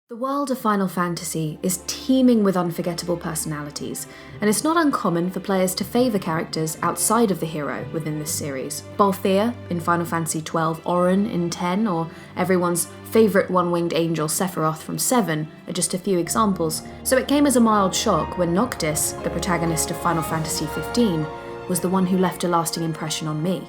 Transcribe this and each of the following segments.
The world of Final Fantasy is teeming with unforgettable personalities, and it's not uncommon for players to favour characters outside of the hero within this series. Balthier in Final Fantasy XII, Auron in 10, or everyone's favourite one-winged angel Sephiroth from 7 are just a few examples, so it came as a mild shock when Noctis, the protagonist of Final Fantasy XV, was the one who left a lasting impression on me.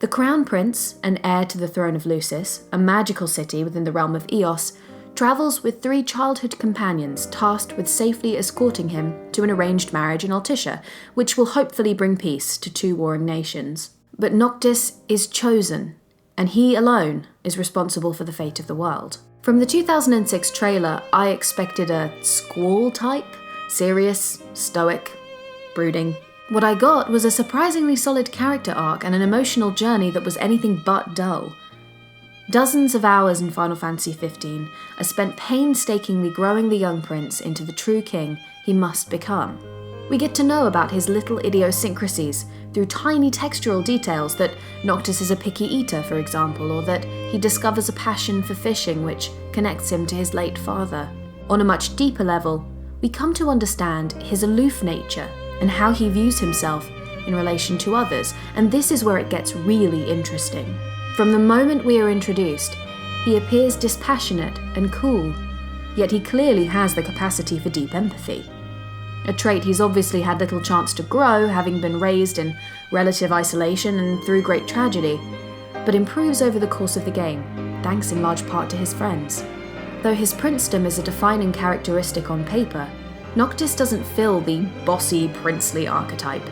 The Crown Prince, and heir to the throne of Lucis, a magical city within the realm of Eos, travels with 3 childhood companions tasked with safely escorting him to an arranged marriage in Altissia, which will hopefully bring peace to 2 warring nations. But Noctis is chosen, and he alone is responsible for the fate of the world. From the 2006 trailer, I expected a Squall type, serious, stoic, brooding. What I got was a surprisingly solid character arc and an emotional journey that was anything but dull. Dozens of hours in Final Fantasy XV are spent painstakingly growing the young prince into the true king he must become. We get to know about his little idiosyncrasies through tiny textural details that Noctis is a picky eater, for example, or that he discovers a passion for fishing which connects him to his late father. On a much deeper level, we come to understand his aloof nature and how he views himself in relation to others, and this is where it gets really interesting. From the moment we are introduced, he appears dispassionate and cool, yet he clearly has the capacity for deep empathy. A trait he's obviously had little chance to grow, having been raised in relative isolation and through great tragedy, but improves over the course of the game, thanks in large part to his friends. Though his princedom is a defining characteristic on paper, Noctis doesn't fill the bossy, princely archetype.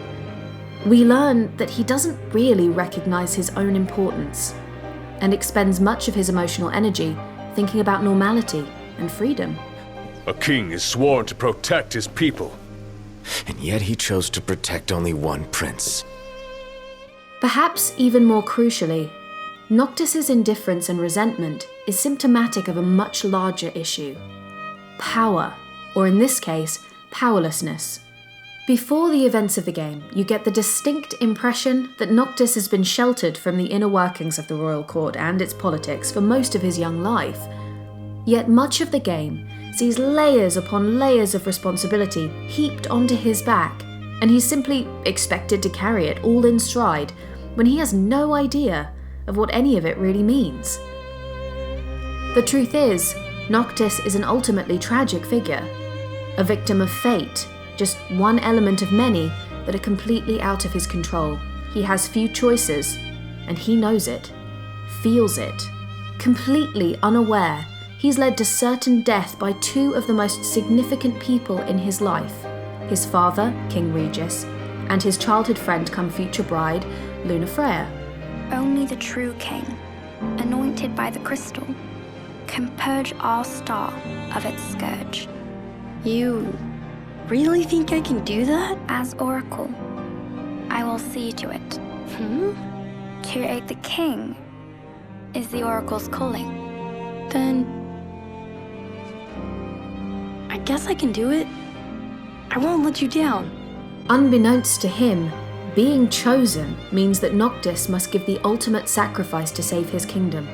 We learn that he doesn't really recognise his own importance, and expends much of his emotional energy thinking about normality and freedom. A king is sworn to protect his people. And yet he chose to protect only one prince. Perhaps even more crucially, Noctis's indifference and resentment is symptomatic of a much larger issue: power. Or in this case, powerlessness. Before the events of the game, you get the distinct impression that Noctis has been sheltered from the inner workings of the royal court and its politics for most of his young life. Yet much of the game sees layers upon layers of responsibility heaped onto his back, and he's simply expected to carry it all in stride when he has no idea of what any of it really means. The truth is, Noctis is an ultimately tragic figure, a victim of fate, just one element of many that are completely out of his control. He has few choices, and he knows it, feels it. Completely unaware, he's led to certain death by 2 of the most significant people in his life: his father, King Regis, and his childhood friend come future bride, Luna Freya. Only the true king, anointed by the crystal, can purge our star of its scourge. You really think I can do that? As Oracle, I will see to it. To aid the king is the Oracle's calling. Then I guess I can do it. I won't let you down. Unbeknownst to him, being chosen means that Noctis must give the ultimate sacrifice to save his kingdom.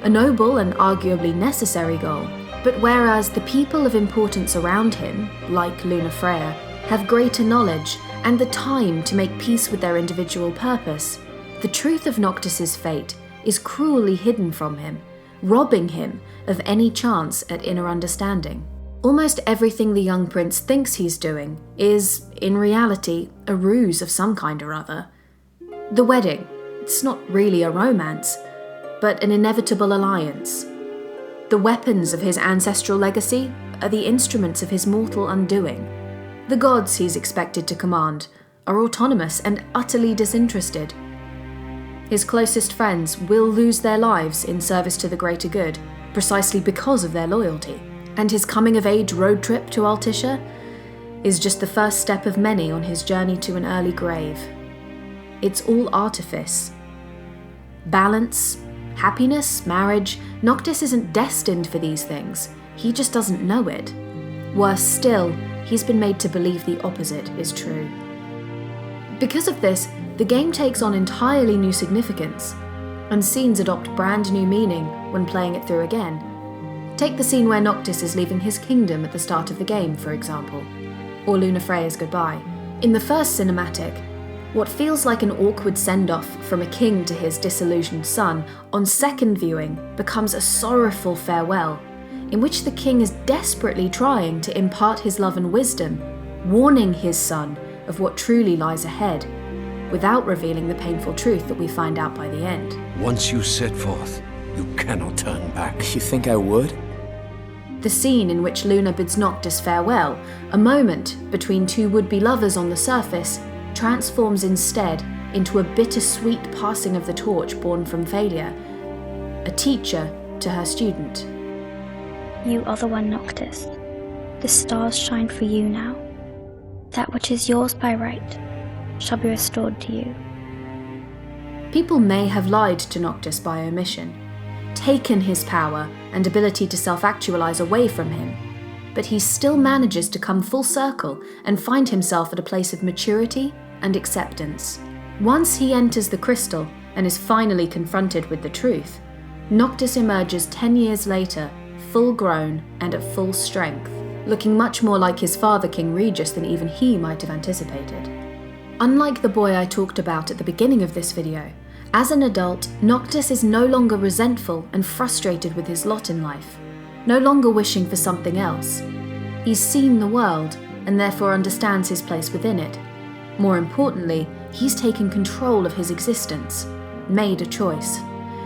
A noble and arguably necessary goal. But whereas the people of importance around him, like Luna Freya, have greater knowledge and the time to make peace with their individual purpose, the truth of Noctis's fate is cruelly hidden from him, robbing him of any chance at inner understanding. Almost everything the young prince thinks he's doing is, in reality, a ruse of some kind or other. The wedding, it's not really a romance, but an inevitable alliance. The weapons of his ancestral legacy are the instruments of his mortal undoing. The gods he's expected to command are autonomous and utterly disinterested. His closest friends will lose their lives in service to the greater good, precisely because of their loyalty. And his coming-of-age road trip to Altissia is just the first step of many on his journey to an early grave. It's all artifice. Balance, happiness, marriage. Noctis isn't destined for these things. He just doesn't know it. Worse still, he's been made to believe the opposite is true. Because of this, the game takes on entirely new significance, and scenes adopt brand new meaning when playing it through again. Take the scene where Noctis is leaving his kingdom at the start of the game, for example, or Lunafreya's goodbye. In the first cinematic, what feels like an awkward send-off from a king to his disillusioned son, on second viewing becomes a sorrowful farewell, in which the king is desperately trying to impart his love and wisdom, warning his son of what truly lies ahead, without revealing the painful truth that we find out by the end. Once you set forth, you cannot turn back. You think I would? The scene in which Luna bids Noctis farewell, a moment between two would-be lovers on the surface, transforms instead into a bittersweet passing of the torch born from failure. A teacher to her student. You are the one, Noctis. The stars shine for you now. That which is yours by right shall be restored to you. People may have lied to Noctis by omission, taken his power and ability to self-actualize away from him, but he still manages to come full circle and find himself at a place of maturity and acceptance. Once he enters the crystal and is finally confronted with the truth, Noctis emerges 10 years later, full-grown and at full strength, looking much more like his father King Regis than even he might have anticipated. Unlike the boy I talked about at the beginning of this video, as an adult, Noctis is no longer resentful and frustrated with his lot in life, no longer wishing for something else. He's seen the world and therefore understands his place within it. More importantly, he's taken control of his existence, made a choice.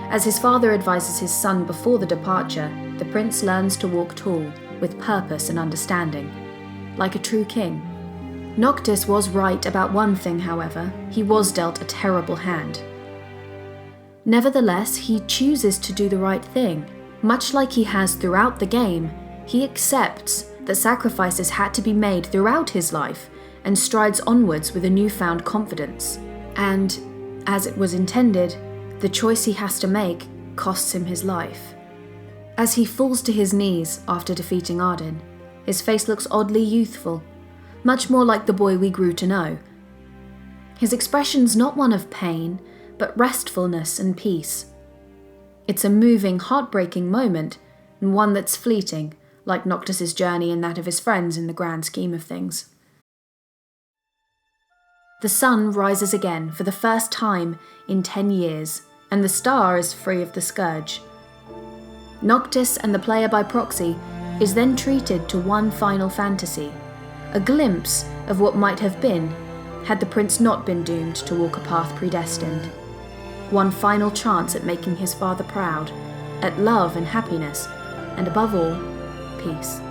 As his father advises his son before the departure, the prince learns to walk tall, with purpose and understanding, like a true king. Noctis was right about one thing, however. He was dealt a terrible hand. Nevertheless, he chooses to do the right thing. Much like he has throughout the game, he accepts that sacrifices had to be made throughout his life and strides onwards with a newfound confidence. And, as it was intended, the choice he has to make costs him his life. As he falls to his knees after defeating Arden, his face looks oddly youthful, much more like the boy we grew to know. His expression's not one of pain, but restfulness and peace. It's a moving, heartbreaking moment, and one that's fleeting, like Noctis's journey and that of his friends in the grand scheme of things. The sun rises again for the first time in 10 years, and the star is free of the scourge. Noctis and the player by proxy is then treated to one final fantasy, a glimpse of what might have been had the prince not been doomed to walk a path predestined. One final chance at making his father proud, at love and happiness, and above all, peace.